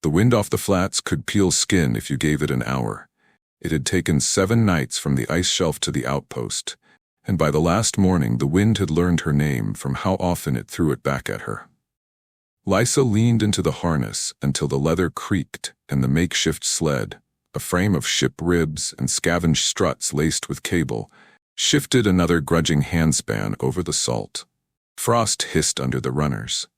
The wind off the flats could peel skin if you gave it an hour. It had taken 7 nights from the ice shelf to the outpost, and by the last morning the wind had learned her name from how often it threw it back at her. Lysa leaned into the harness until the leather creaked and the makeshift sled, a frame of ship ribs and scavenged struts laced with cable, shifted another grudging handspan over the salt. Frost hissed under the runners.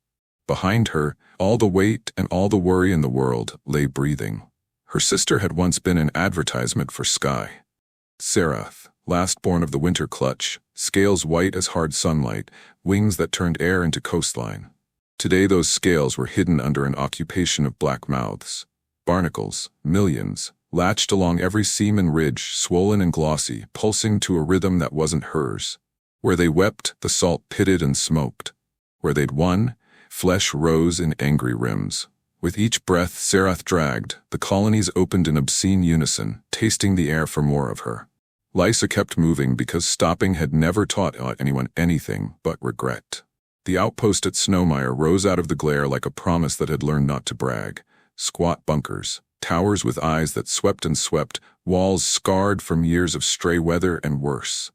Behind her, all the weight and all the worry in the world lay breathing. Her sister had once been an advertisement for Sky. Serath, last born of the winter clutch, scales white as hard sunlight, wings that turned air into coastline. Today those scales were hidden under an occupation of black mouths. Barnacles, millions, latched along every seam and ridge, swollen and glossy, pulsing to a rhythm that wasn't hers. Where they wept, the salt pitted and smoked. Where they'd won, flesh rose in angry rims. With each breath Serath dragged, the colonies opened in obscene unison, tasting the air for more of her. Lysa kept moving because stopping had never taught anyone anything but regret. The outpost at Snowmire rose out of the glare like a promise that had learned not to brag. Squat bunkers, towers with eyes that swept and swept, walls scarred from years of stray weather and worse.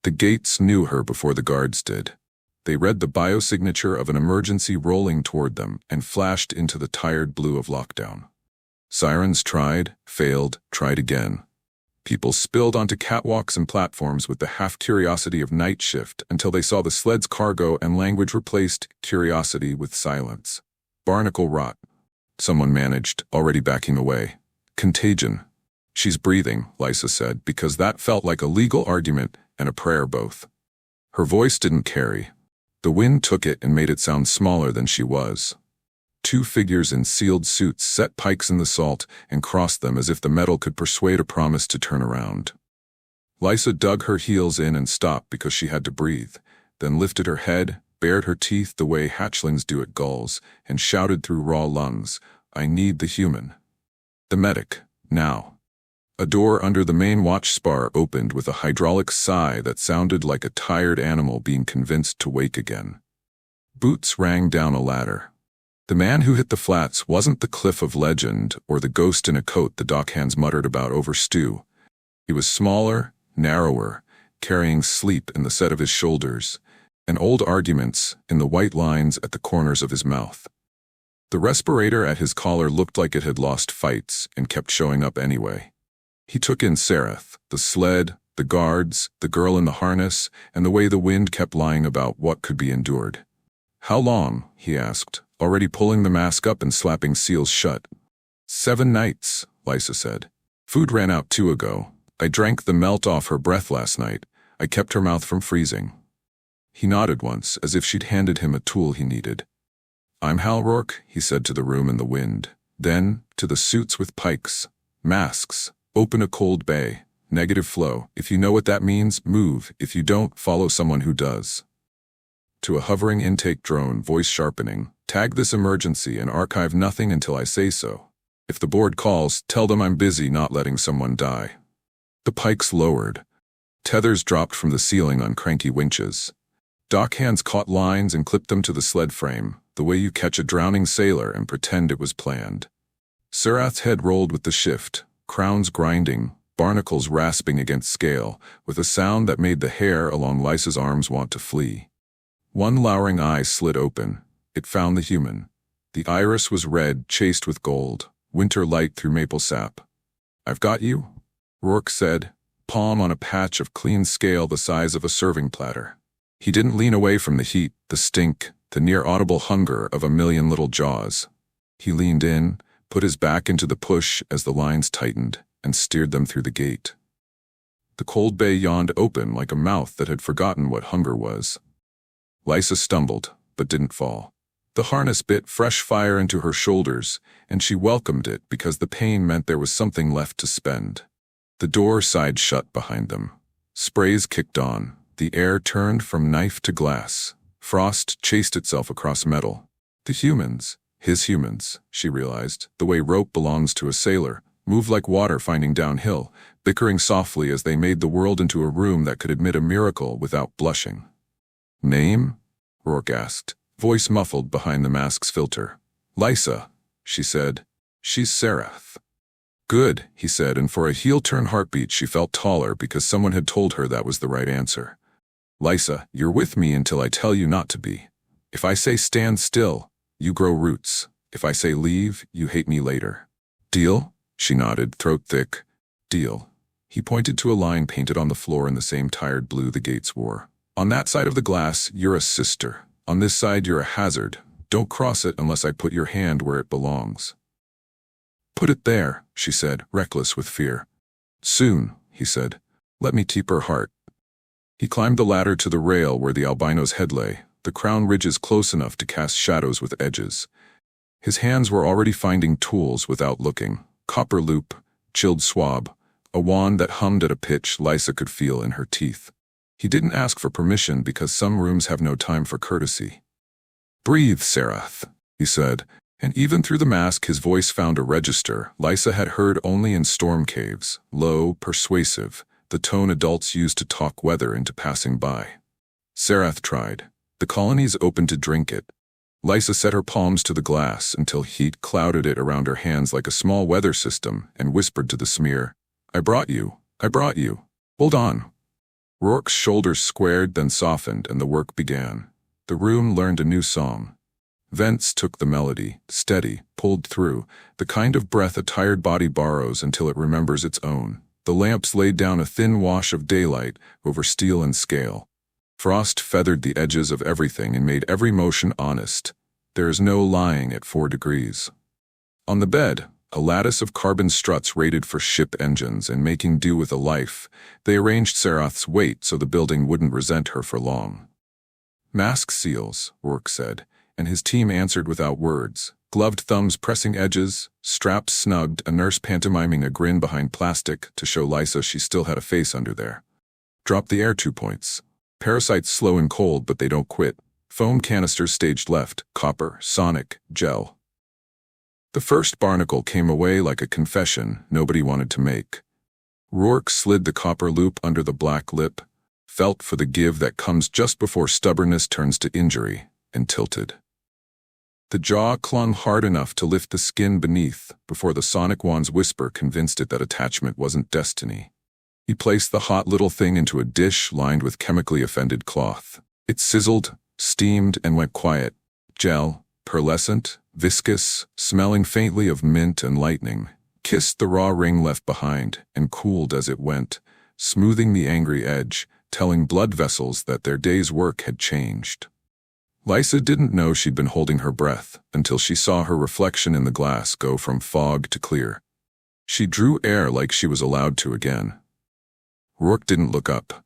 The gates knew her before the guards did. They read the biosignature of an emergency rolling toward them and flashed into the tired blue of lockdown. Sirens tried, failed, tried again. People spilled onto catwalks and platforms with the half-curiosity of night shift until they saw the sled's cargo and language replaced curiosity with silence. Barnacle rot. Someone managed, already backing away. Contagion. She's breathing, Lysa said, because that felt like a legal argument and a prayer both. Her voice didn't carry. The wind took it and made it sound smaller than she was. 2 figures in sealed suits set pikes in the salt and crossed them as if the metal could persuade a promise to turn around. Lysa dug her heels in and stopped because she had to breathe, then lifted her head, bared her teeth the way hatchlings do at gulls, and shouted through raw lungs, "I need the human." The medic, now. A door under the main watch spar opened with a hydraulic sigh that sounded like a tired animal being convinced to wake again. Boots rang down a ladder. The man who hit the flats wasn't the cliff of legend or the ghost in a coat the dockhands muttered about over stew. He was smaller, narrower, carrying sleep in the set of his shoulders, and old arguments in the white lines at the corners of his mouth. The respirator at his collar looked like it had lost fights and kept showing up anyway. He took in Serath, the sled, the guards, the girl in the harness, and the way the wind kept lying about what could be endured. "How long?" he asked, already pulling the mask up and slapping seals shut. 7 nights, Lysa said. "Food ran out 2 ago. I drank the melt off her breath last night. I kept her mouth from freezing." He nodded once, as if she'd handed him a tool he needed. "I'm Hal Rourke," he said to the room and the wind. Then, to the suits with pikes. "Masks. Open a cold bay. Negative flow. If you know what that means, move. If you don't, follow someone who does." To a hovering intake drone, voice sharpening, "Tag this emergency and archive nothing until I say so. If the board calls, tell them I'm busy not letting someone die." The pikes lowered. Tethers dropped from the ceiling on cranky winches. Dockhands caught lines and clipped them to the sled frame, the way you catch a drowning sailor and pretend it was planned. Serath's head rolled with the shift, crowns grinding, barnacles rasping against scale, with a sound that made the hair along Lysa's arms want to flee. One lowering eye slid open. It found the human. The iris was red, chased with gold, winter light through maple sap. "I've got you," Rourke said, palm on a patch of clean scale the size of a serving platter. He didn't lean away from the heat, the stink, the near-audible hunger of a million little jaws. He leaned in, put his back into the push as the lines tightened, and steered them through the gate. The cold bay yawned open like a mouth that had forgotten what hunger was. Lysa stumbled, but didn't fall. The harness bit fresh fire into her shoulders, and she welcomed it because the pain meant there was something left to spend. The door sighed shut behind them. Sprays kicked on. The air turned from knife to glass. Frost chased itself across metal. The humans, his humans, she realized, the way rope belongs to a sailor, moved like water finding downhill, bickering softly as they made the world into a room that could admit a miracle without blushing. "Name?" Rourke asked, voice muffled behind the mask's filter. "Lysa," she said. She's Serath. Good, he said, and for a heel-turn heartbeat she felt taller because someone had told her that was the right answer. Lysa, you're with me until I tell you not to be. If I say stand still, you grow roots. If I say leave, you hate me later. Deal? She nodded, throat thick. Deal. He pointed to a line painted on the floor in the same tired blue the gates wore. On that side of the glass, you're a sister. On this side, you're a hazard. Don't cross it unless I put your hand where it belongs. Put it there, she said, reckless with fear. Soon, he said. Let me teep her heart. He climbed the ladder to the rail where the albino's head lay, the crown ridges close enough to cast shadows with edges. His hands were already finding tools without looking. Copper loop, chilled swab, a wand that hummed at a pitch Lysa could feel in her teeth. He didn't ask for permission because some rooms have no time for courtesy. Breathe, Serath, he said, and even through the mask his voice found a register Lysa had heard only in storm caves, low, persuasive, the tone adults used to talk weather into passing by. Serath tried. The colonies opened to drink it. Lysa set her palms to the glass until heat clouded it around her hands like a small weather system and whispered to the smear, I brought you. Hold on. Rourke's shoulders squared, then softened, and the work began. The room learned a new song. Vents took the melody, steady, pulled through, the kind of breath a tired body borrows until it remembers its own. The lamps laid down a thin wash of daylight over steel and scale. Frost feathered the edges of everything and made every motion honest. There is no lying at 4 degrees. On the bed, a lattice of carbon struts rated for ship engines and making do with a life, they arranged Serath's weight so the building wouldn't resent her for long. Mask seals, Rourke said, and his team answered without words, gloved thumbs pressing edges, straps snugged, a nurse pantomiming a grin behind plastic to show Lysa she still had a face under there. Drop the air 2 points. Parasites slow and cold, but they don't quit. Foam canisters staged left, copper, sonic, gel. The first barnacle came away like a confession nobody wanted to make. Rourke slid the copper loop under the black lip, felt for the give that comes just before stubbornness turns to injury, and tilted. The jaw clung hard enough to lift the skin beneath before the sonic wand's whisper convinced it that attachment wasn't destiny. He placed the hot little thing into a dish lined with chemically offended cloth. It sizzled, steamed, and went quiet. Gel, pearlescent, viscous, smelling faintly of mint and lightning, kissed the raw ring left behind and cooled as it went, smoothing the angry edge, telling blood vessels that their day's work had changed. Lysa didn't know she'd been holding her breath until she saw her reflection in the glass go from fog to clear. She drew air like she was allowed to again. Rourke didn't look up.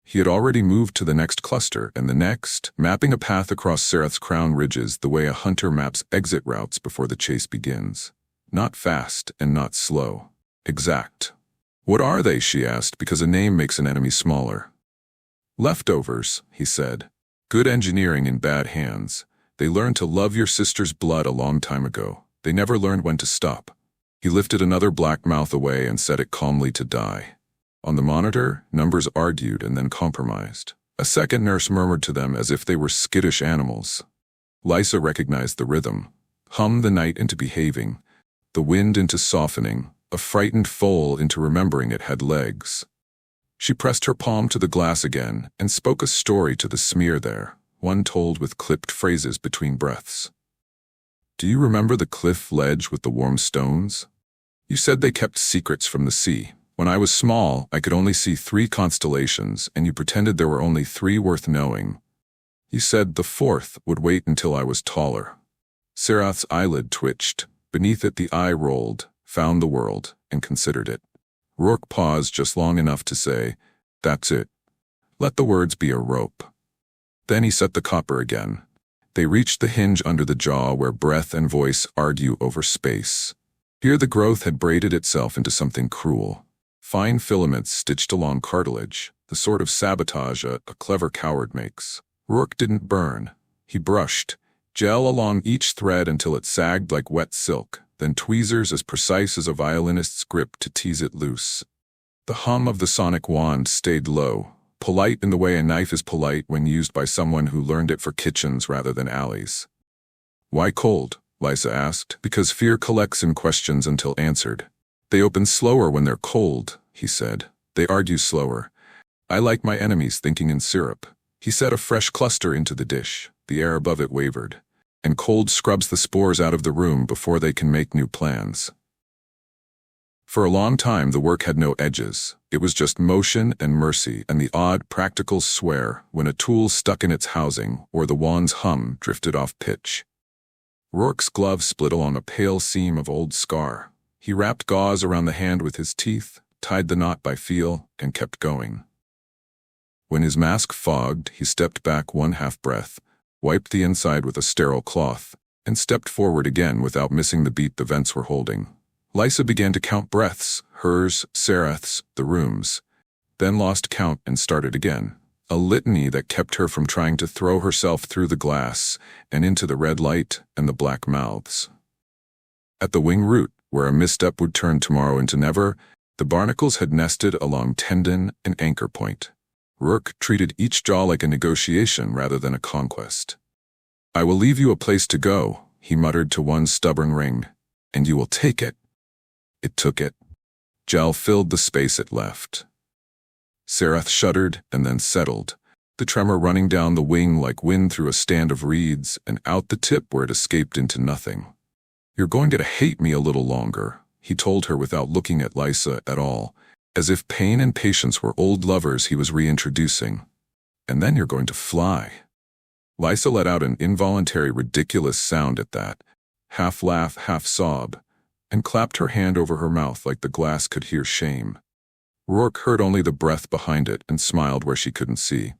He had already moved to the next cluster and the next, mapping a path across Serath's crown ridges the way a hunter maps exit routes before the chase begins. Not fast and not slow. Exact. What are they, she asked, because a name makes an enemy smaller. Leftovers, he said. Good engineering in bad hands. They learned to love your sister's blood a long time ago. They never learned when to stop. He lifted another black mouth away and set it calmly to die. On the monitor, numbers argued and then compromised. A second nurse murmured to them as if they were skittish animals. Lysa recognized the rhythm, hummed the night into behaving, the wind into softening, a frightened foal into remembering it had legs. She pressed her palm to the glass again and spoke a story to the smear there, one told with clipped phrases between breaths. Do you remember the cliff ledge with the warm stones? You said they kept secrets from the sea. When I was small, I could only see 3 constellations, and you pretended there were only 3 worth knowing. You said the 4th would wait until I was taller. Serath's eyelid twitched. Beneath it the eye rolled, found the world, and considered it. Rourke paused just long enough to say, That's it. Let the words be a rope. Then he set the copper again. They reached the hinge under the jaw where breath and voice argue over space. Here the growth had braided itself into something cruel. Fine filaments stitched along cartilage, the sort of sabotage a clever coward makes. Rourke didn't burn. He brushed, gel along each thread until it sagged like wet silk, then tweezers as precise as a violinist's grip to tease it loose. The hum of the sonic wand stayed low, polite in the way a knife is polite when used by someone who learned it for kitchens rather than alleys. Why cold? Lysa asked, because fear collects in questions until answered. They open slower when they're cold, he said. They argue slower. I like my enemies thinking in syrup. He set a fresh cluster into the dish. The air above it wavered. And cold scrubs the spores out of the room before they can make new plans. For a long time the work had no edges. It was just motion and mercy and the odd practical swear when a tool stuck in its housing or the wand's hum drifted off pitch. Rourke's glove split along a pale seam of old scar. He wrapped gauze around the hand with his teeth, tied the knot by feel, and kept going. When his mask fogged, he stepped back one half-breath, wiped the inside with a sterile cloth, and stepped forward again without missing the beat the vents were holding. Lysa began to count breaths, hers, Sereth's, the room's, then lost count and started again, a litany that kept her from trying to throw herself through the glass and into the red light and the black mouths. At the wing root, where a misstep would turn tomorrow into never, the barnacles had nested along tendon and anchor point. Rourke treated each jaw like a negotiation rather than a conquest. I will leave you a place to go, he muttered to one stubborn ring, and you will take it. It took it. Gel filled the space it left. Sereth shuddered and then settled, the tremor running down the wing like wind through a stand of reeds and out the tip where it escaped into nothing. You're going to hate me a little longer, he told her without looking at Lysa at all, as if pain and patience were old lovers he was reintroducing. And then you're going to fly. Lysa let out an involuntary ridiculous sound at that, half laugh, half sob, and clapped her hand over her mouth like the glass could hear shame. Rourke heard only the breath behind it and smiled where she couldn't see.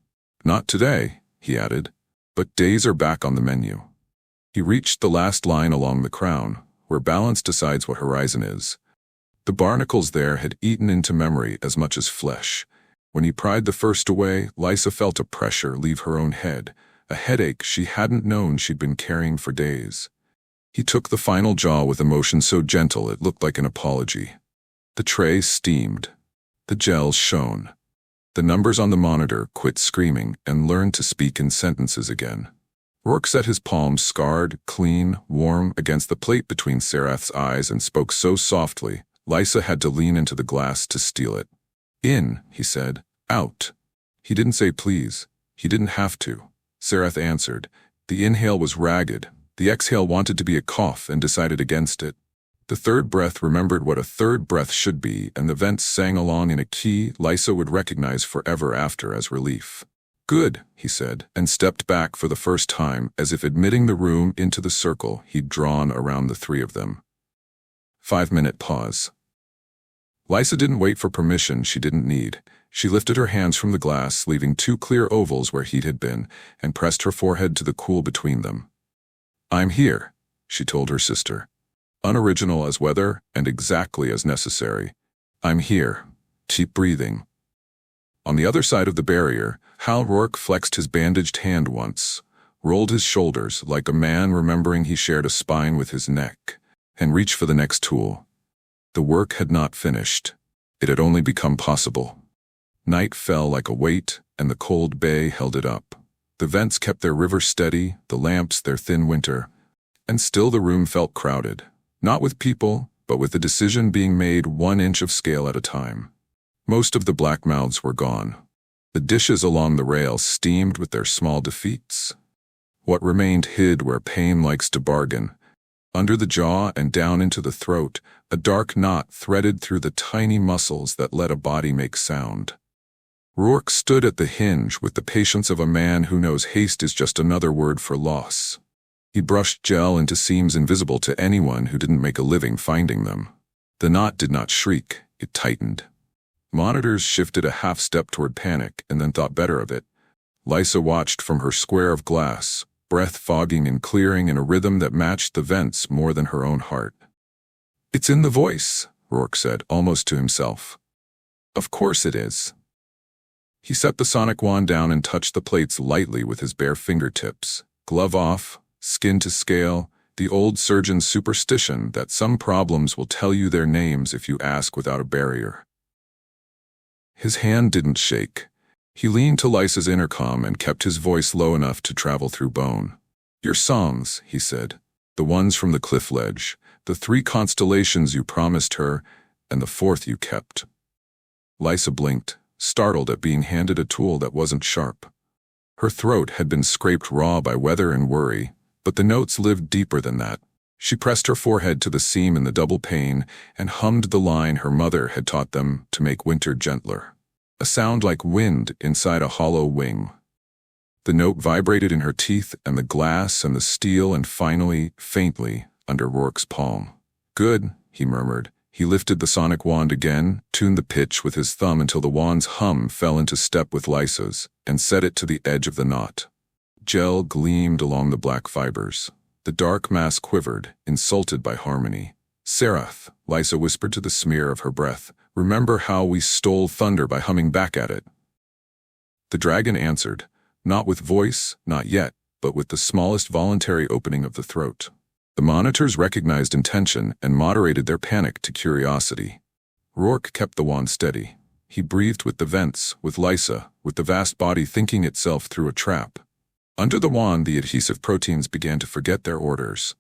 Not today, he added, but days are back on the menu. He reached the last line along the crown, where balance decides what horizon is. The barnacles there had eaten into memory as much as flesh. When he pried the first away, Lysa felt a pressure leave her own head, a headache she hadn't known she'd been carrying for days. He took the final jaw with emotion so gentle it looked like an apology. The tray steamed. The gels shone. The numbers on the monitor quit screaming and learned to speak in sentences again. Rourke set his palms scarred, clean, warm against the plate between Sereth's eyes and spoke so softly, Lysa had to lean into the glass to steal it. In, he said. Out. He didn't say please. He didn't have to. Sereth answered. The inhale was ragged. The exhale wanted to be a cough and decided against it. The third breath remembered what a third breath should be, and the vents sang along in a key Lysa would recognize forever after as relief. Good, he said, and stepped back for the first time as if admitting the room into the circle he'd drawn around the three of them. 5-minute pause. Lysa didn't wait for permission she didn't need. She lifted her hands from the glass, leaving 2 clear ovals where he'd had been, and pressed her forehead to the cool between them. I'm here, she told her sister. Unoriginal as weather and exactly as necessary. I'm here. Keep breathing. On the other side of the barrier, Hal Rourke flexed his bandaged hand once, rolled his shoulders like a man remembering he shared a spine with his neck, and reached for the next tool. The work had not finished. It had only become possible. Night fell like a weight, and the cold bay held it up. The vents kept their river steady, the lamps their thin winter, and still the room felt crowded. Not with people, but with the decision being made 1 inch of scale at a time. Most of the black mouths were gone. The dishes along the rail steamed with their small defeats. What remained hid where pain likes to bargain. Under the jaw and down into the throat, a dark knot threaded through the tiny muscles that let a body make sound. Rourke stood at the hinge with the patience of a man who knows haste is just another word for loss. He brushed gel into seams invisible to anyone who didn't make a living finding them. The knot did not shriek, it tightened. Monitors shifted a half-step toward panic and then thought better of it. Lysa watched from her square of glass, breath fogging and clearing in a rhythm that matched the vents more than her own heart. It's in the voice, Rourke said, almost to himself. Of course it is. He set the sonic wand down and touched the plates lightly with his bare fingertips, glove off, skin to scale, the old surgeon's superstition that some problems will tell you their names if you ask without a barrier. His hand didn't shake. He leaned to Lysa's intercom and kept his voice low enough to travel through bone. Your songs, he said. The ones from the cliff ledge, the 3 constellations you promised her, and the 4th you kept. Lysa blinked, startled at being handed a tool that wasn't sharp. Her throat had been scraped raw by weather and worry, but the notes lived deeper than that. She pressed her forehead to the seam in the double pane and hummed the line her mother had taught them to make winter gentler. A sound like wind inside a hollow wing. The note vibrated in her teeth and the glass and the steel and finally, faintly, under Rourke's palm. "Good," he murmured. He lifted the sonic wand again, tuned the pitch with his thumb until the wand's hum fell into step with Lysa's, and set it to the edge of the knot. Gel gleamed along the black fibers. The dark mass quivered, insulted by harmony. "Serath," Lysa whispered to the smear of her breath, "remember how we stole thunder by humming back at it?" The dragon answered, not with voice, not yet, but with the smallest voluntary opening of the throat. The monitors recognized intention and moderated their panic to curiosity. Rourke kept the wand steady. He breathed with the vents, with Lysa, with the vast body thinking itself through a trap. Under the wand, the adhesive proteins began to forget their orders.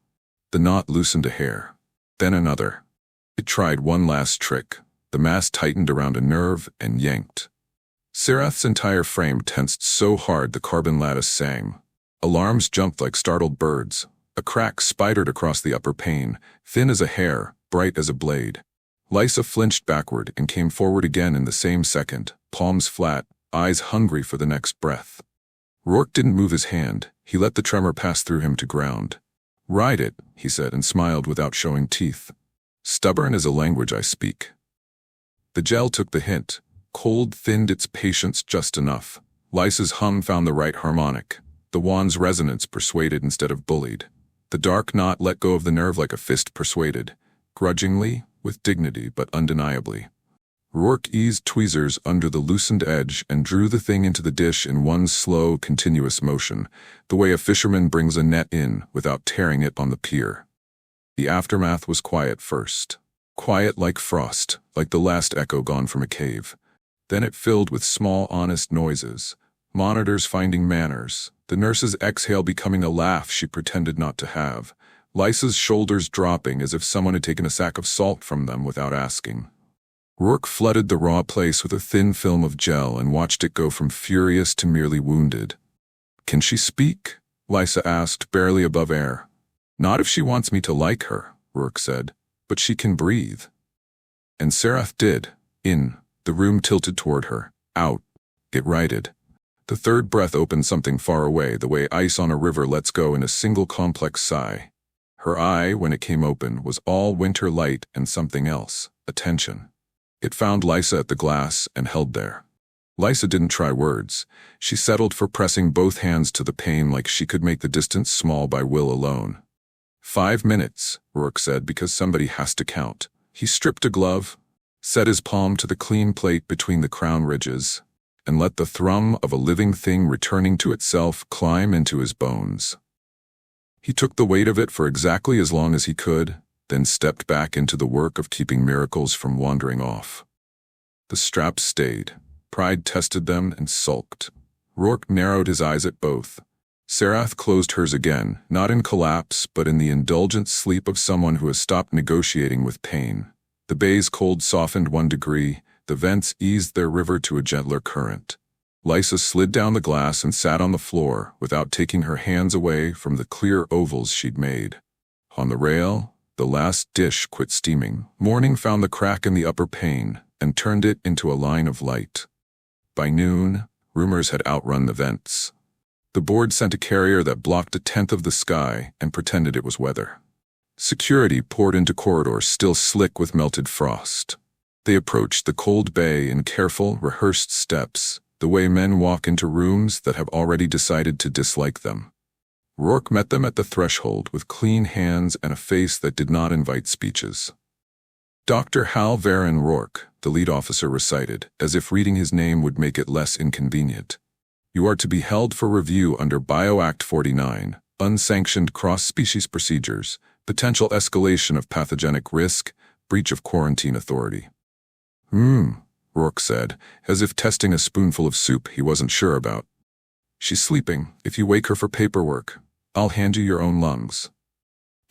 The knot loosened a hair, then another. It tried one last trick. The mass tightened around a nerve and yanked. Serath's entire frame tensed so hard the carbon lattice sang. Alarms jumped like startled birds. A crack spidered across the upper pane, thin as a hair, bright as a blade. Lysa flinched backward and came forward again in the same second, palms flat, eyes hungry for the next breath. Rourke didn't move his hand. He let the tremor pass through him to ground. "Ride it," he said, and smiled without showing teeth. "Stubborn is a language I speak." The gel took the hint. Cold thinned its patience just enough. Lysa's hum found the right harmonic. The wand's resonance persuaded instead of bullied. The dark knot let go of the nerve like a fist persuaded. Grudgingly, with dignity, but undeniably. Rourke eased tweezers under the loosened edge and drew the thing into the dish in one slow, continuous motion, the way a fisherman brings a net in without tearing it on the pier. The aftermath was quiet first. Quiet like frost, like the last echo gone from a cave. Then it filled with small, honest noises. Monitors finding manners. The nurse's exhale becoming a laugh she pretended not to have. Lysa's shoulders dropping as if someone had taken a sack of salt from them without asking. Rourke flooded the raw place with a thin film of gel and watched it go from furious to merely wounded. "Can she speak?" Lysa asked, barely above air. "Not if she wants me to like her," Rourke said, "but she can breathe." And Serath did. In. The room tilted toward her. Out. It righted. The third breath opened something far away, the way ice on a river lets go in a single complex sigh. Her eye, when it came open, was all winter light and something else, attention. It found Lysa at the glass and held there. Lysa didn't try words. She settled for pressing both hands to the pane like she could make the distance small by will alone. 5 minutes, Rourke said, because somebody has to count. He stripped a glove, set his palm to the clean plate between the crown ridges, and let the thrum of a living thing returning to itself climb into his bones. He took the weight of it for exactly as long as he could, then stepped back into the work of keeping miracles from wandering off. The straps stayed. Pride tested them and sulked. Rourke narrowed his eyes at both. Serath closed hers again, not in collapse, but in the indulgent sleep of someone who has stopped negotiating with pain. The bay's cold softened 1 degree, the vents eased their river to a gentler current. Lysa slid down the glass and sat on the floor without taking her hands away from the clear ovals she'd made. On the rail, the last dish quit steaming. Morning found the crack in the upper pane and turned it into a line of light. By noon, rumors had outrun the vents. The board sent a carrier that blocked 1/10 of the sky and pretended it was weather. Security poured into corridors still slick with melted frost. They approached the cold bay in careful, rehearsed steps, the way men walk into rooms that have already decided to dislike them. Rourke met them at the threshold with clean hands and a face that did not invite speeches. Dr. Hal Varon Rourke, the lead officer recited, as if reading his name would make it less inconvenient. You are to be held for review under BioAct 49, unsanctioned cross-species procedures, potential escalation of pathogenic risk, breach of quarantine authority. Rourke said, as if testing a spoonful of soup he wasn't sure about. She's sleeping. If you wake her for paperwork, I'll hand you your own lungs.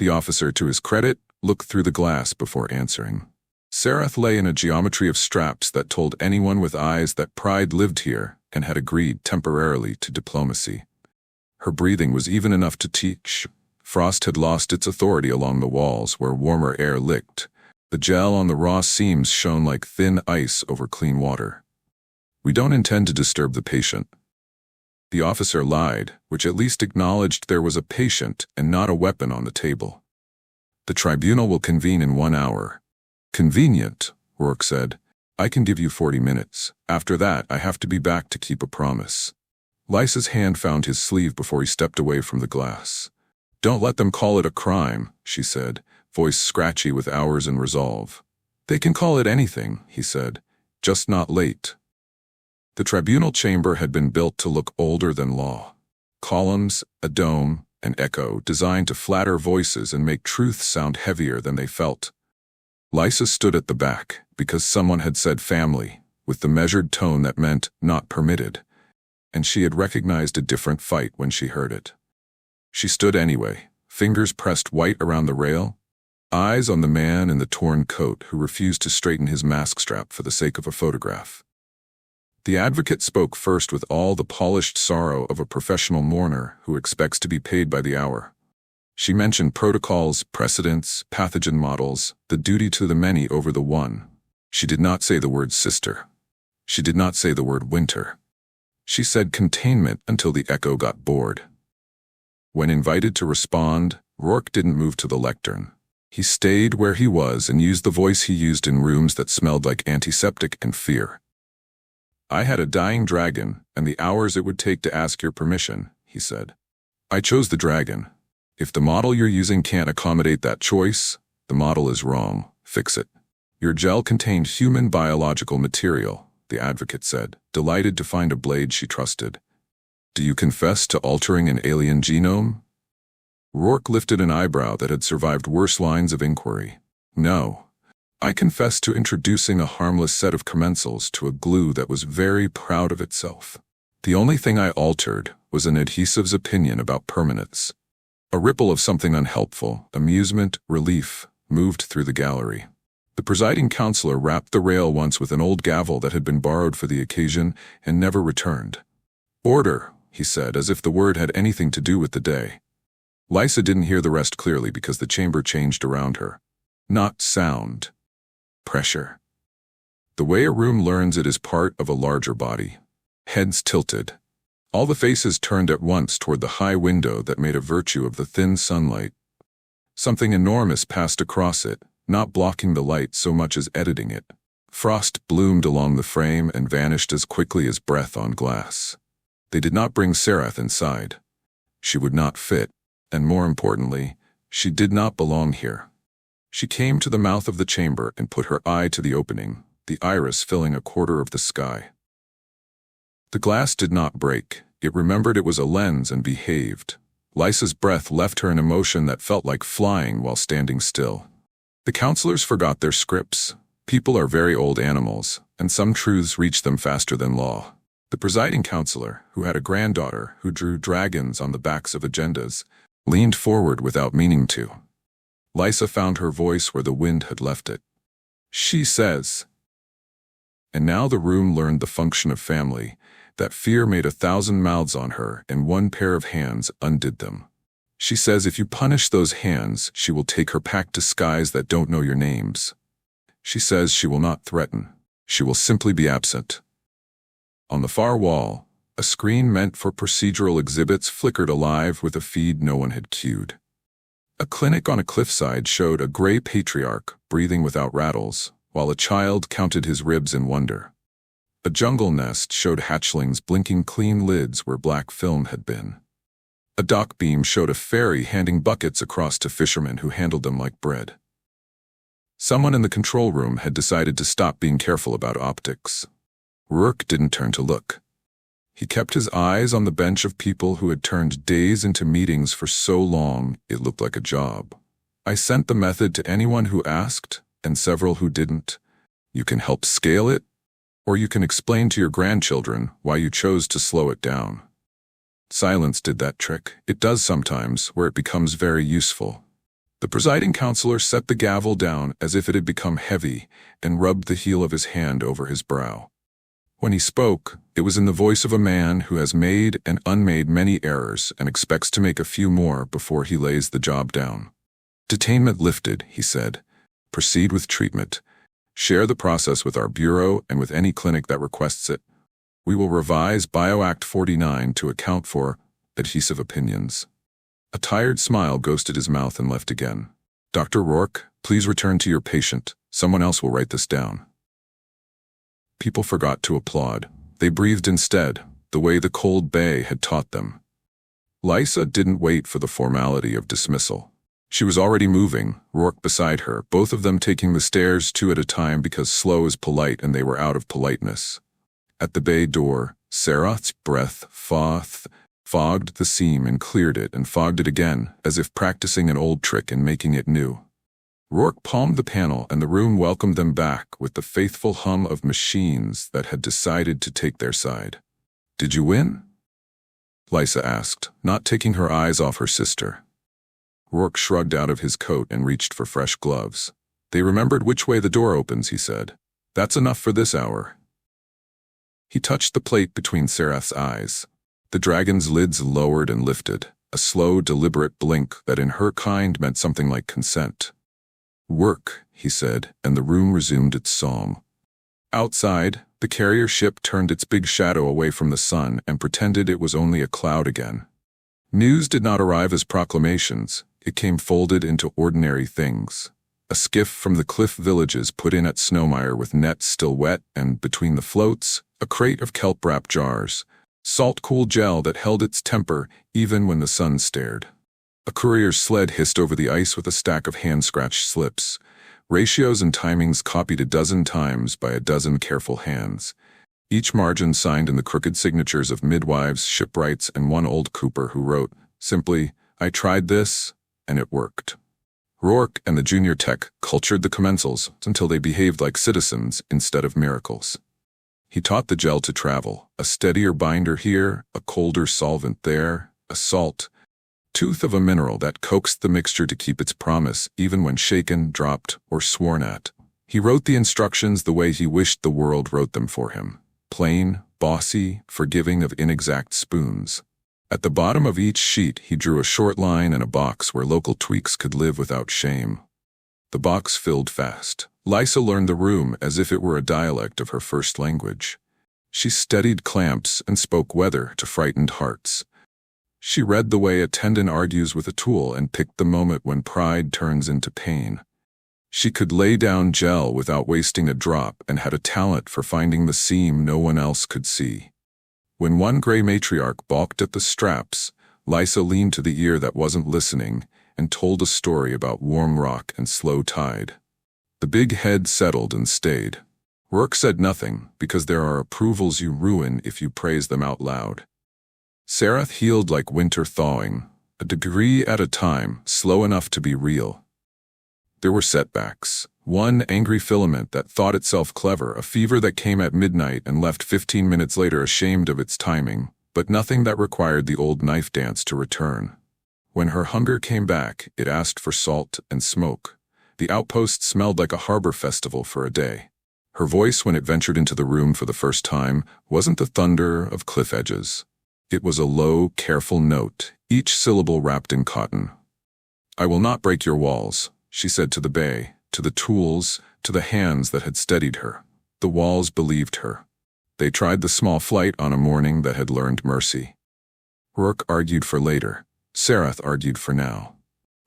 The officer, to his credit, looked through the glass before answering. Sarath lay in a geometry of straps that told anyone with eyes that pride lived here and had agreed temporarily to diplomacy. Her breathing was even enough to teach. Frost had lost its authority along the walls where warmer air licked. The gel on the raw seams shone like thin ice over clean water. "We don't intend to disturb the patient." The officer lied, which at least acknowledged there was a patient and not a weapon on the table. "The tribunal will convene in 1 hour. "Convenient," Rourke said. "I can give you 40 minutes. After that, I have to be back to keep a promise." Lysa's hand found his sleeve before he stepped away from the glass. "Don't let them call it a crime," she said, voice scratchy with hours and resolve. "They can call it anything," he said, "just not late." The tribunal chamber had been built to look older than law. Columns, a dome, an echo designed to flatter voices and make truth sound heavier than they felt. Lysa stood at the back because someone had said family, with the measured tone that meant not permitted, and she had recognized a different fight when she heard it. She stood anyway, fingers pressed white around the rail, eyes on the man in the torn coat who refused to straighten his mask strap for the sake of a photograph. The advocate spoke first with all the polished sorrow of a professional mourner who expects to be paid by the hour. She mentioned protocols, precedents, pathogen models, the duty to the many over the one. She did not say the word sister. She did not say the word winter. She said containment until the echo got bored. When invited to respond, Rourke didn't move to the lectern. He stayed where he was and used the voice he used in rooms that smelled like antiseptic and fear. "I had a dying dragon, and the hours it would take to ask your permission," he said. "I chose the dragon. If the model you're using can't accommodate that choice, the model is wrong. Fix it." "Your gel contained human biological material," the advocate said, delighted to find a blade she trusted. "Do you confess to altering an alien genome?" Rourke lifted an eyebrow that had survived worse lines of inquiry. "No. I confess to introducing a harmless set of commensals to a glue that was very proud of itself. The only thing I altered was an adhesive's opinion about permanence." A ripple of something unhelpful, amusement, relief, moved through the gallery. The presiding counselor rapped the rail once with an old gavel that had been borrowed for the occasion and never returned. "Order," he said, as if the word had anything to do with the day. Lysa didn't hear the rest clearly because the chamber changed around her. Not sound. Pressure. The way a room learns it is part of a larger body. Heads tilted. All the faces turned at once toward the high window that made a virtue of the thin sunlight. Something enormous passed across it, not blocking the light so much as editing it. Frost bloomed along the frame and vanished as quickly as breath on glass. They did not bring Sarath inside. She would not fit, and more importantly, she did not belong here. She came to the mouth of the chamber and put her eye to the opening, the iris filling a quarter of the sky. The glass did not break. It remembered it was a lens and behaved. Lysa's breath left her an emotion that felt like flying while standing still. The counselors forgot their scripts. People are very old animals, and some truths reach them faster than law. The presiding counselor, who had a granddaughter who drew dragons on the backs of agendas, leaned forward without meaning to. Lysa found her voice where the wind had left it. "She says." And now the room learned the function of family, that fear made 1,000 mouths on her and one pair of hands undid them. "She says if you punish those hands, she will take her pack to skies that don't know your names. She says she will not threaten. She will simply be absent." On the far wall, a screen meant for procedural exhibits flickered alive with a feed no one had cued. A clinic on a cliffside showed a gray patriarch breathing without rattles, while a child counted his ribs in wonder. A jungle nest showed hatchlings blinking clean lids where black film had been. A dock beam showed a ferry handing buckets across to fishermen who handled them like bread. Someone in the control room had decided to stop being careful about optics. Rourke didn't turn to look. He kept his eyes on the bench of people who had turned days into meetings for so long it looked like a job. "I sent the method to anyone who asked, and several who didn't. You can help scale it, or you can explain to your grandchildren why you chose to slow it down." Silence did that trick. It does sometimes, where it becomes very useful. The presiding counselor set the gavel down as if it had become heavy and rubbed the heel of his hand over his brow. When he spoke, it was in the voice of a man who has made and unmade many errors and expects to make a few more before he lays the job down. Detainment lifted, he said. Proceed with treatment. Share the process with our bureau and with any clinic that requests it. We will revise BioAct 49 to account for adhesive opinions. A tired smile ghosted his mouth and left again. Dr. Rourke, please return to your patient. Someone else will write this down. People forgot to applaud. They breathed instead, the way the cold bay had taught them. Lysa didn't wait for the formality of dismissal. She was already moving, Rourke beside her, both of them taking the stairs two at a time because slow is polite and they were out of politeness. At the bay door, Serath's breath fogged the seam and cleared it and fogged it again, as if practicing an old trick and making it new. Rourke palmed the panel and the room welcomed them back with the faithful hum of machines that had decided to take their side. Did you win? Lysa asked, not taking her eyes off her sister. Rourke shrugged out of his coat and reached for fresh gloves. They remembered which way the door opens, he said. That's enough for this hour. He touched the plate between Serath's eyes. The dragon's lids lowered and lifted, a slow, deliberate blink that in her kind meant something like consent. Work, he said, and the room resumed its song. Outside, the carrier ship turned its big shadow away from the sun and pretended it was only a cloud again. News did not arrive as proclamations. It came folded into ordinary things. A skiff from the cliff villages put in at Snowmire with nets still wet and, between the floats, a crate of kelp-wrapped jars, salt-cool gel that held its temper even when the sun stared. A courier's sled hissed over the ice with a stack of hand-scratched slips, ratios and timings copied a dozen times by a dozen careful hands, each margin signed in the crooked signatures of midwives, shipwrights, and one old cooper who wrote, simply, I tried this, and it worked. Rourke and the junior tech cultured the commensals until they behaved like citizens instead of miracles. He taught the gel to travel, a steadier binder here, a colder solvent there, a salt, tooth of a mineral that coaxed the mixture to keep its promise even when shaken, dropped, or sworn at. He wrote the instructions the way he wished the world wrote them for him. Plain, bossy, forgiving of inexact spoons. At the bottom of each sheet he drew a short line and a box where local tweaks could live without shame. The box filled fast. Lysa learned the room as if it were a dialect of her first language. She steadied clamps and spoke weather to frightened hearts. She read the way a tendon argues with a tool and picked the moment when pride turns into pain. She could lay down gel without wasting a drop and had a talent for finding the seam no one else could see. When one gray matriarch balked at the straps, Lysa leaned to the ear that wasn't listening and told a story about warm rock and slow tide. The big head settled and stayed. Rourke said nothing, because there are approvals you ruin if you praise them out loud. Serath healed like winter thawing, a degree at a time, slow enough to be real. There were setbacks. One angry filament that thought itself clever, a fever that came at midnight and left 15 minutes later ashamed of its timing, but nothing that required the old knife dance to return. When her hunger came back, it asked for salt and smoke. The outpost smelled like a harbor festival for a day. Her voice, when it ventured into the room for the first time, wasn't the thunder of cliff edges. It was a low, careful note, each syllable wrapped in cotton. I will not break your walls, she said to the bay, to the tools, to the hands that had steadied her. The walls believed her. They tried the small flight on a morning that had learned mercy. Rourke argued for later. Serath argued for now.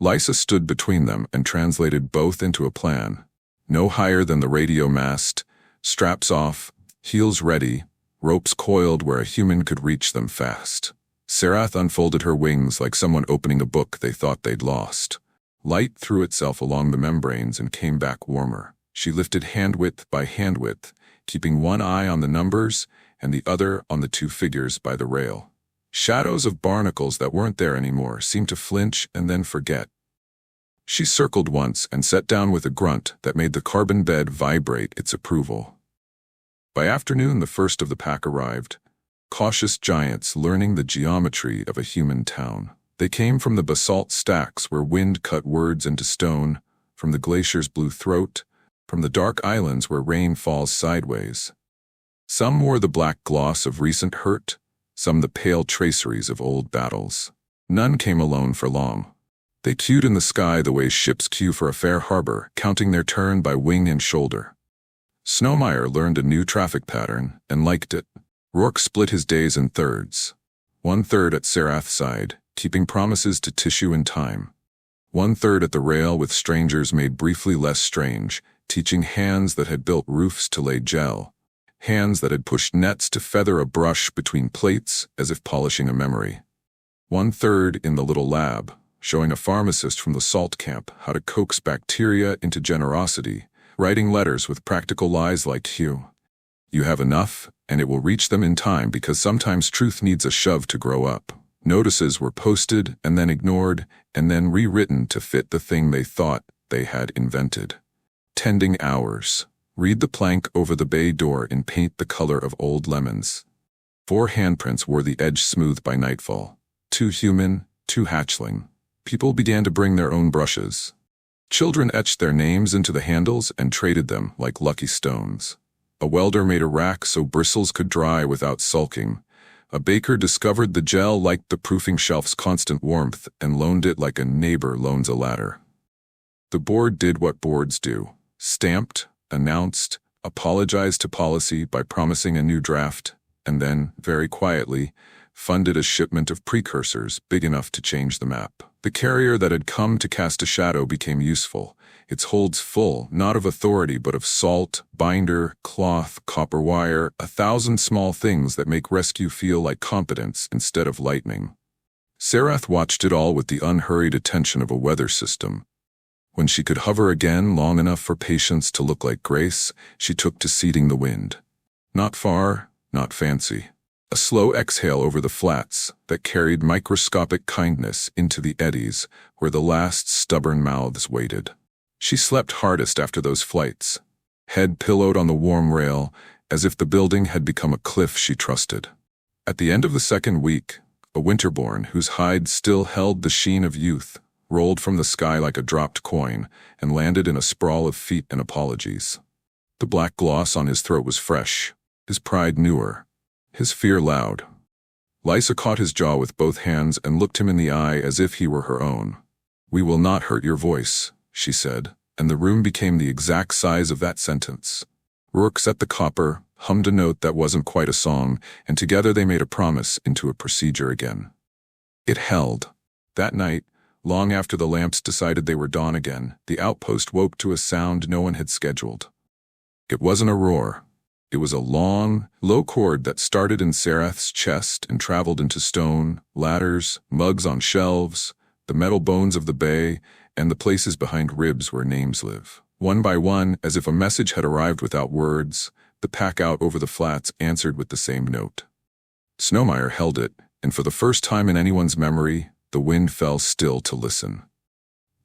Lysa stood between them and translated both into a plan. No higher than the radio mast, straps off, heels ready, ropes coiled where a human could reach them fast. Serath unfolded her wings like someone opening a book they thought they'd lost. Light threw itself along the membranes and came back warmer. She lifted hand-width by hand-width, keeping one eye on the numbers and the other on the two figures by the rail. Shadows of barnacles that weren't there anymore seemed to flinch and then forget. She circled once and sat down with a grunt that made the carbon bed vibrate its approval. By afternoon, the first of the pack arrived, cautious giants learning the geometry of a human town. They came from the basalt stacks where wind cut words into stone, from the glacier's blue throat, from the dark islands where rain falls sideways. Some wore the black gloss of recent hurt, some the pale traceries of old battles. None came alone for long. They queued in the sky the way ships queue for a fair harbor, counting their turn by wing and shoulder. Snowmeyer learned a new traffic pattern and liked it. Rourke split his days in thirds. 1/3 at Serath's side, keeping promises to tissue and time. 1/3 at the rail with strangers made briefly less strange, teaching hands that had built roofs to lay gel, hands that had pushed nets to feather a brush between plates as if polishing a memory. 1/3 in the little lab, showing a pharmacist from the salt camp how to coax bacteria into generosity, writing letters with practical lies like Hugh. You have enough, and it will reach them in time because sometimes truth needs a shove to grow up. Notices were posted and then ignored and then rewritten to fit the thing they thought they had invented. Tending hours. Read the plank over the bay door in paint the color of old lemons. 4 handprints wore the edge smooth by nightfall. 2 human, 2 hatchling. People began to bring their own brushes. Children etched their names into the handles and traded them like lucky stones. A welder made a rack so bristles could dry without sulking. A baker discovered the gel liked the proofing shelf's constant warmth and loaned it like a neighbor loans a ladder. The board did what boards do. Stamped, announced, apologized to policy by promising a new draft, and then, very quietly, funded a shipment of precursors big enough to change the map. The carrier that had come to cast a shadow became useful, its holds full, not of authority but of salt, binder, cloth, copper wire, 1,000 small things that make rescue feel like competence instead of lightning. Serath watched it all with the unhurried attention of a weather system. When she could hover again long enough for patience to look like grace, she took to seeding the wind. Not far, not fancy. A slow exhale over the flats that carried microscopic kindness into the eddies where the last stubborn mouths waited. She slept hardest after those flights, head pillowed on the warm rail as if the building had become a cliff she trusted. At the end of the second week, a winterborn whose hide still held the sheen of youth rolled from the sky like a dropped coin and landed in a sprawl of feet and apologies. The black gloss on his throat was fresh, his pride newer, his fear loud. Lysa caught his jaw with both hands and looked him in the eye as if he were her own. "We will not hurt your voice," she said, and the room became the exact size of that sentence. Rourke set the copper, hummed a note that wasn't quite a song, and together they made a promise into a procedure again. It held. That night, long after the lamps decided they were dawn again, the outpost woke to a sound no one had scheduled. It wasn't a roar. It was a long, low chord that started in Serath's chest and traveled into stone, ladders, mugs on shelves, the metal bones of the bay, and the places behind ribs where names live. One by one, as if a message had arrived without words, the pack out over the flats answered with the same note. Snowmeyer held it, and for the first time in anyone's memory, the wind fell still to listen.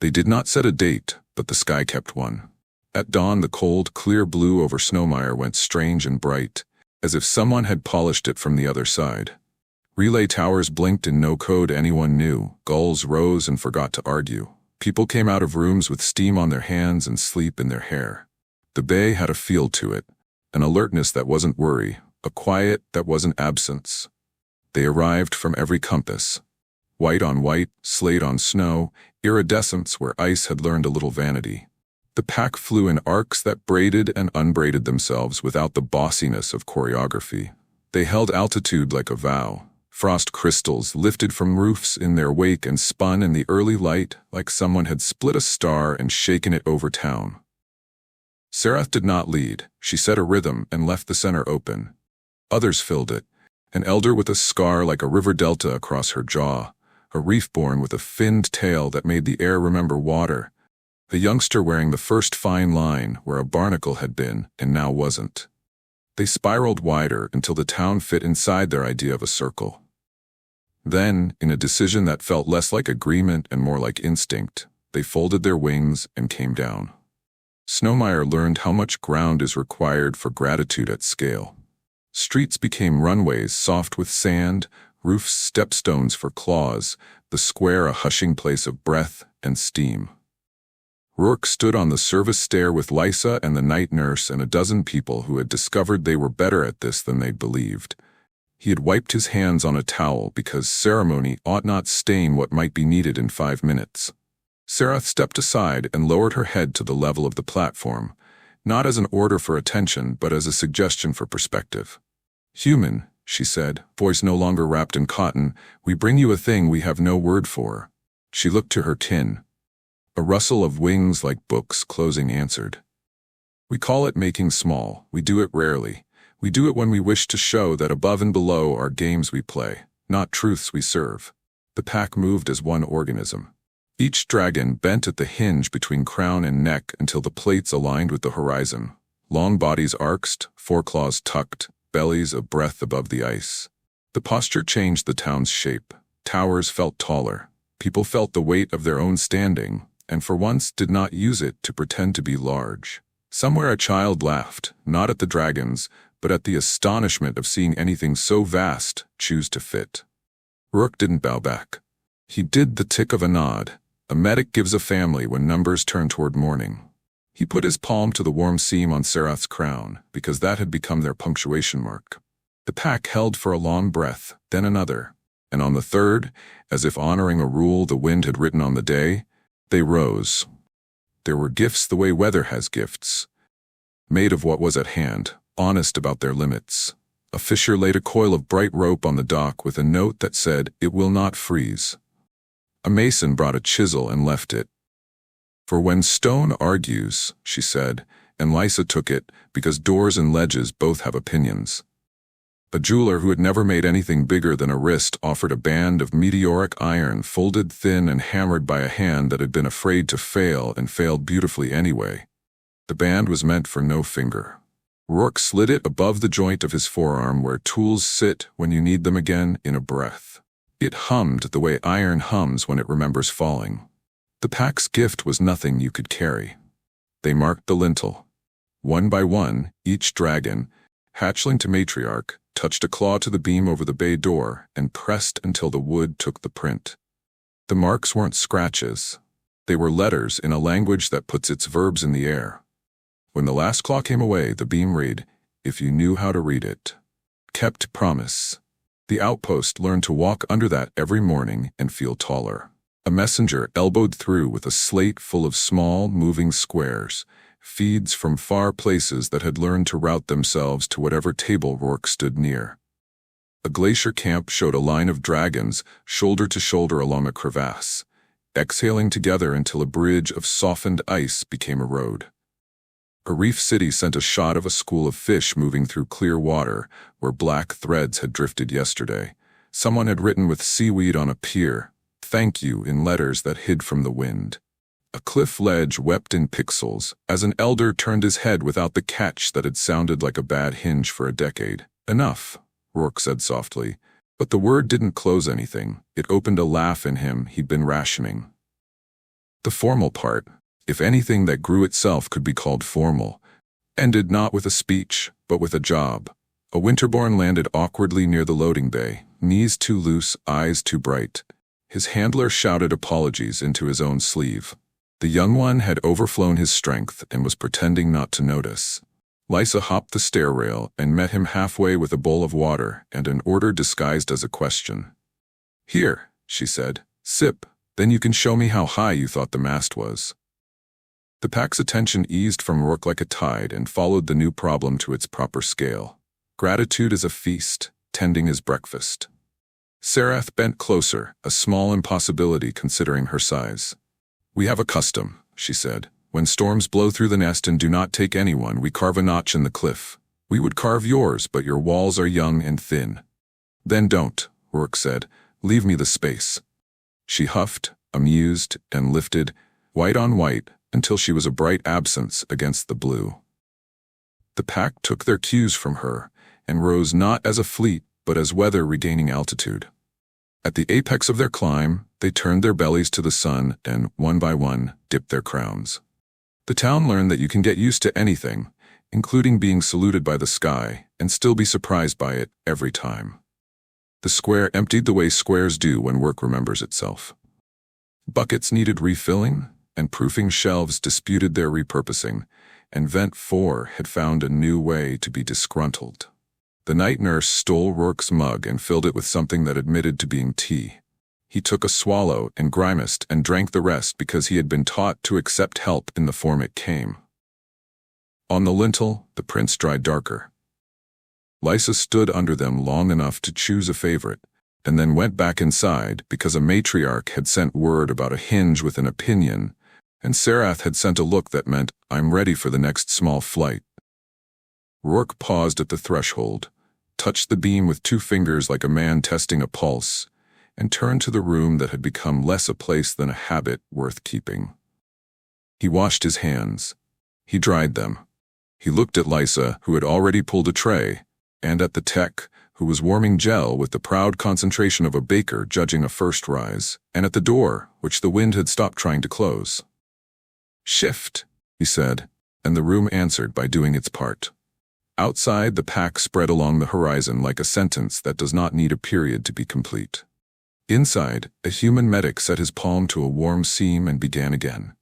They did not set a date, but the sky kept one. At dawn, the cold, clear blue over Snowmeyer went strange and bright, as if someone had polished it from the other side. Relay towers blinked in no code anyone knew, gulls rose and forgot to argue. People came out of rooms with steam on their hands and sleep in their hair. The bay had a feel to it, an alertness that wasn't worry, a quiet that wasn't absence. They arrived from every compass. White on white, slate on snow, iridescence where ice had learned a little vanity. The pack flew in arcs that braided and unbraided themselves without the bossiness of choreography. They held altitude like a vow. Frost crystals lifted from roofs in their wake and spun in the early light like someone had split a star and shaken it over town. Serath did not lead. She set a rhythm and left the center open. Others filled it. An elder with a scar like a river delta across her jaw. A reef-born with a finned tail that made the air remember water. A youngster wearing the first fine line where a barnacle had been and now wasn't. They spiraled wider until the town fit inside their idea of a circle. Then, in a decision that felt less like agreement and more like instinct, they folded their wings and came down. Snowmeyer learned how much ground is required for gratitude at scale. Streets became runways soft with sand, roofs stepstones for claws, the square a hushing place of breath and steam. Rourke stood on the service stair with Lysa and the night nurse and a dozen people who had discovered they were better at this than they'd believed. He had wiped his hands on a towel because ceremony ought not stain what might be needed in 5 minutes. Serath stepped aside and lowered her head to the level of the platform, not as an order for attention but as a suggestion for perspective. "Human," she said, voice no longer wrapped in cotton, "we bring you a thing we have no word for." She looked to her tin. A rustle of wings like books closing answered. "We call it making small. We do it rarely. We do it when we wish to show that above and below are games we play, not truths we serve." The pack moved as one organism. Each dragon bent at the hinge between crown and neck until the plates aligned with the horizon. Long bodies arched, foreclaws tucked, bellies a breath above the ice. The posture changed the town's shape. Towers felt taller. People felt the weight of their own standing, and for once did not use it to pretend to be large. Somewhere a child laughed, not at the dragons, but at the astonishment of seeing anything so vast choose to fit. Rourke didn't bow back. He did the tick of a nod. A medic gives a family when numbers turn toward morning. He put his palm to the warm seam on Serath's crown, because that had become their punctuation mark. The pack held for a long breath, then another, and on the third, as if honoring a rule the wind had written on the day, they rose. There were gifts the way weather has gifts, made of what was at hand, honest about their limits. A fisher laid a coil of bright rope on the dock with a note that said, "It will not freeze." A mason brought a chisel and left it. "For when stone argues," she said, and Lysa took it, because doors and ledges both have opinions. A jeweler who had never made anything bigger than a wrist offered a band of meteoric iron folded thin and hammered by a hand that had been afraid to fail and failed beautifully anyway. The band was meant for no finger. Rourke slid it above the joint of his forearm where tools sit when you need them again in a breath. It hummed the way iron hums when it remembers falling. The pack's gift was nothing you could carry. They marked the lintel. One by one, each dragon, hatchling to matriarch, touched a claw to the beam over the bay door and pressed until the wood took the print. The marks weren't scratches. They were letters in a language that puts its verbs in the air. When the last claw came away, the beam read, "If you knew how to read it." Kept promise. The outpost learned to walk under that every morning and feel taller. A messenger elbowed through with a slate full of small, moving squares, feeds from far places that had learned to route themselves to whatever table Rourke stood near. A glacier camp showed a line of dragons, shoulder to shoulder along a crevasse, exhaling together until a bridge of softened ice became a road. A reef city sent a shot of a school of fish moving through clear water where black threads had drifted yesterday. Someone had written with seaweed on a pier, "Thank you," in letters that hid from the wind. A cliff ledge wept in pixels as an elder turned his head without the catch that had sounded like a bad hinge for a decade. "Enough," Rourke said softly, but the word didn't close anything. It opened a laugh in him he'd been rationing. The formal part, if anything that grew itself could be called formal, ended not with a speech, but with a job. A winterborn landed awkwardly near the loading bay, knees too loose, eyes too bright. His handler shouted apologies into his own sleeve. The young one had overflown his strength and was pretending not to notice. Lysa hopped the stair rail and met him halfway with a bowl of water and an order disguised as a question. "Here," she said, "sip, then you can show me how high you thought the mast was." The pack's attention eased from Rourke like a tide and followed the new problem to its proper scale. Gratitude is a feast, tending is breakfast. Serath bent closer, a small impossibility considering her size. "We have a custom," she said. "When storms blow through the nest and do not take anyone, we carve a notch in the cliff. We would carve yours, but your walls are young and thin." "Then don't," Rourke said. "Leave me the space." She huffed, amused, and lifted, white on white, until she was a bright absence against the blue. The pack took their cues from her, and rose not as a fleet, but as weather regaining altitude. At the apex of their climb, they turned their bellies to the sun and, one by one, dipped their crowns. The town learned that you can get used to anything, including being saluted by the sky, and still be surprised by it every time. The square emptied the way squares do when work remembers itself. Buckets needed refilling, and proofing shelves disputed their repurposing, and Vent 4 had found a new way to be disgruntled. The night nurse stole Rourke's mug and filled it with something that admitted to being tea. He took a swallow and grimaced and drank the rest because he had been taught to accept help in the form it came. On the lintel, the prints dried darker. Lysa stood under them long enough to choose a favorite, and then went back inside because a matriarch had sent word about a hinge with an opinion, and Serath had sent a look that meant, "I'm ready for the next small flight." Rourke paused at the threshold, touched the beam with 2 fingers like a man testing a pulse, and turned to the room that had become less a place than a habit worth keeping. He washed his hands. He dried them. He looked at Lysa, who had already pulled a tray, and at the tech, who was warming gel with the proud concentration of a baker judging a first rise, and at the door, which the wind had stopped trying to close. "Shift," he said, and the room answered by doing its part. Outside, the pack spread along the horizon like a sentence that does not need a period to be complete. Inside, a human medic set his palm to a warm seam and began again.